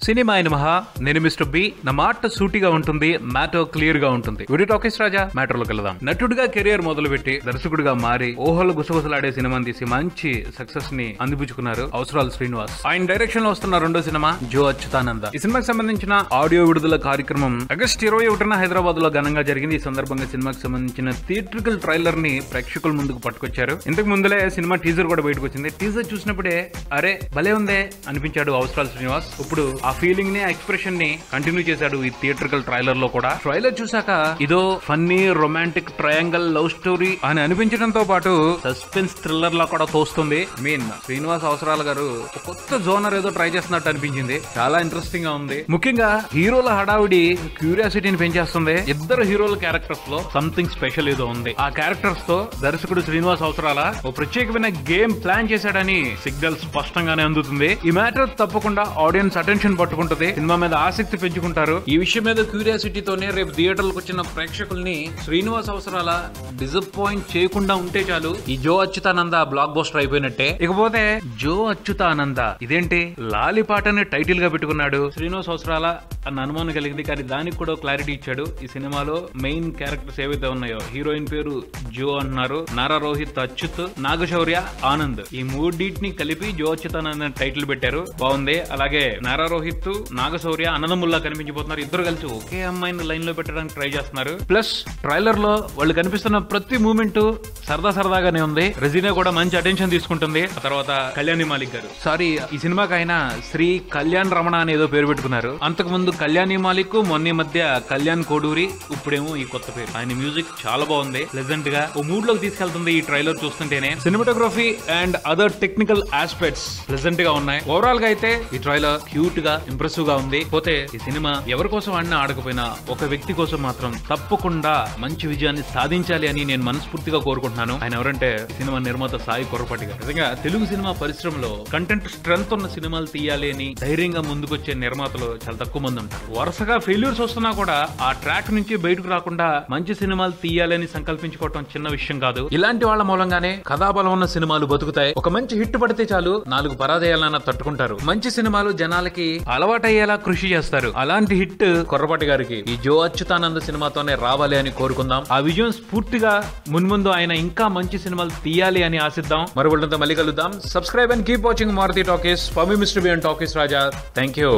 Cinema అయిన నేను mister B. నా మాట సూటిగా ఉంటుంది, మ్యాటర్ క్లియర్ గా ఉంటుంది. వీడియో టాకీస్ రాజా మ్యాటర్ లోకి వెళ్దాం. నటుడిగా కెరియర్ మొదలుపెట్టి దర్శకుడిగా మారి ఊహలు గుసగుసలాడే సినిమాని తీసి మంచి సక్సెస్ ని అందిపుచ్చుకున్నారు అవసరాలు శ్రీనివాస్. ఆయన డైరెక్షన్ లో వస్తున్న రెండో సినిమా జో అచ్యుతానంద. ఈ సినిమాకి సంబంధించిన ఆడియో విడుదల కార్యక్రమం ఆగస్టు 21న హైదరాబాద్ లో ఘనంగా జరిగింది. ఈ సందర్భంగా సినిమాకి సంబంధించిన థియేట్రికల్ ట్రైలర్ ని ప్రేక్షకుల ముందుకు పట్టుకొచ్చారు. ఇంతకు ముందులే సినిమా టీజర్ కూడా బయటకు వచ్చింది. టీజర్ చూసినప్పుడే అరే భలే ఉందే అనిపించాడు అవసరాలు శ్రీనివాస్. ఇప్పుడు ఆ ఫీలింగ్ ని, ఎక్స్ప్రెషన్ ని కంటిన్యూ చేశాడు ఈ థియేట్రికల్ ట్రైలర్ లో కూడా. ట్రైలర్ చూసాక ఇదో funny romantic triangle love story అని అనిపించడంతో పాటు సస్పెన్స్ థ్రిల్లర్ లా కూడా తోస్తుంది. శ్రీనివాస్ అవసరాలు గారు కొత్త జోనర్ ఏదో ట్రై చేస్తున్నట్టు అనిపించింది. చాలా ఇంట్రెస్టింగ్ గా ఉంది. ముఖ్యంగా హీరోల హడావిడి క్యూరియాసిటీని పెంచేస్తుంది. ఇద్దరు హీరోల క్యారెక్టర్స్ లో సంథింగ్ స్పెషల్ ఏదో ఉంది. ఆ క్యారెక్టర్స్ తో దర్శకుడు శ్రీనివాస్ అవసరాల ఓ ప్రత్యేకమైన గేమ్ ప్లాన్ చేశాడని సిగ్నల్ స్పష్టంగానే అందుతుంది. ఈ మ్యాటర్ తప్పకుండా ఆడియన్స్ అటెన్షన్ పట్టుకుంటది. సినిమా మీద ఆసక్తి పెంచుకుంటారు. ఈ విషయం మీద క్యూరియాసిటీతోనే రేపు థియేటర్లకు వచ్చిన ప్రేక్షకుల్ని శ్రీనివాస్ అవసరాల డిసప్పాయింట్ చేయకుండా ఉంటే చాలు ఈ జో అచ్యుతానంద బ్లాక్ బస్టర్ అయిపోయినట్టే. ఇకపోతే జో అచ్యుతానంద ఇదేంటి లాలి పాటని టైటిల్ గా పెట్టుకున్నాడు శ్రీనివాస్ అవసరాల అన్న అనుమానం కలిగింది. కానీ దానికి కూడా క్లారిటీ ఇచ్చాడు. ఈ సినిమాలో మెయిన్ క్యారెక్టర్స్ ఏవైతే ఉన్నాయో హీరోయిన్ పేరు జో అంటున్నారు. నారా రోహిత్ అచ్యుత్, నాగశౌర్య ఆనంద్, ఈ మూడింటిని కలిపి జో అచ్యుతానంద టైటిల్ పెట్టారు. బాగుంది. అలాగే నారా రోహిత్, నాగశౌర్య అన్నదమ్ముల్లా కనిపించిపోతున్నారు. ఇద్దరు కలిసి ఒకే అమ్మాయిని లైన్ లో పెట్టడానికి ట్రై చేస్తున్నారు. ప్లస్ ట్రైలర్ లో వాళ్ళు కనిపిస్తున్న ప్రతి మూమెంట్ సరదాగానే ఉంది. రెజీనా కూడా మంచి అటెన్షన్ తీసుకుంటుంది. ఆ తర్వాత కళ్యాణి మాలిక్ గారు, సారీ ఈ సినిమాకి ఆయన శ్రీ కళ్యాణ్ రమణ అని ఏదో పేరు పెట్టుకున్నారు. అంతకు ముందు కళ్యాణి మాలిక్, మొన్న మధ్య కళ్యాణ్ కోడూరి, ఇప్పుడేమో ఈ కొత్త పేరు. ఆయన మ్యూజిక్ చాలా బాగుంది. ప్లెజెంట్ గా ఓ మూడ్ లోకి తీసుకెళ్తుంది ఈ ట్రైలర్ చూస్తుంటేనే. Cinematography and other technical aspects pleasant గా ఉన్నాయి. ఓవరాల్ గా అయితే ఈ ట్రైలర్ క్యూట్ గా, ఇంప్రెసివ్ గా ఉంది. పోతే ఈ సినిమా ఎవరి కోసం ఆడినా ఆడకపోయినా ఒక వ్యక్తి కోసం మాత్రం తప్పకుండా మంచి విజయాన్ని సాధించాలి అని నేను మనస్ఫూర్తిగా కోరుకుంటున్నాను. ఆయన ఎవరంటే సినిమా నిర్మాత సాయి కొర్రపాటి గారు. నిజంగా తెలుగు సినిమా పరిశ్రమలో కంటెంట్ స్ట్రెంత్ ఉన్న సినిమాలు తీయాలి అని ధైర్యంగా ముందుకొచ్చే నిర్మాతలు చాలా తక్కువ మంది ఉంటారు. వరుసగా ఫెయిల్యూర్స్ వస్తున్నా కూడా ఆ ట్రాక్ నుంచి బయటకు రాకుండా మంచి సినిమాలు తీయాలని సంకల్పించుకోవటం చిన్న విషయం కాదు. ఇలాంటి వాళ్ళ మూలంగానే కథాబలం ఉన్న సినిమాలు బతుకుతాయి. ఒక మంచి హిట్ పడితే చాలు 4 పరాజయాలన్నా తట్టుకుంటారు. మంచి సినిమాలు జనాలకి అలవాటయ్యేలా కృషి చేస్తారు. అలాంటి హిట్ కొర్రపాటి గారికి ఈ జో అచ్యుతానంద సినిమాతోనే రావాలి అని కోరుకుందాం. ఆ విజయం స్ఫూర్తిగా మున్ముందు ఆయన ఇంకా మంచి సినిమాలు తీయాలి అని ఆశిద్దాం. మరొకటితో మళ్ళీ కలుద్దాం. Subscribe and keep watching Maruti talkies. For మీ mister B and talkies Raja. Thank you.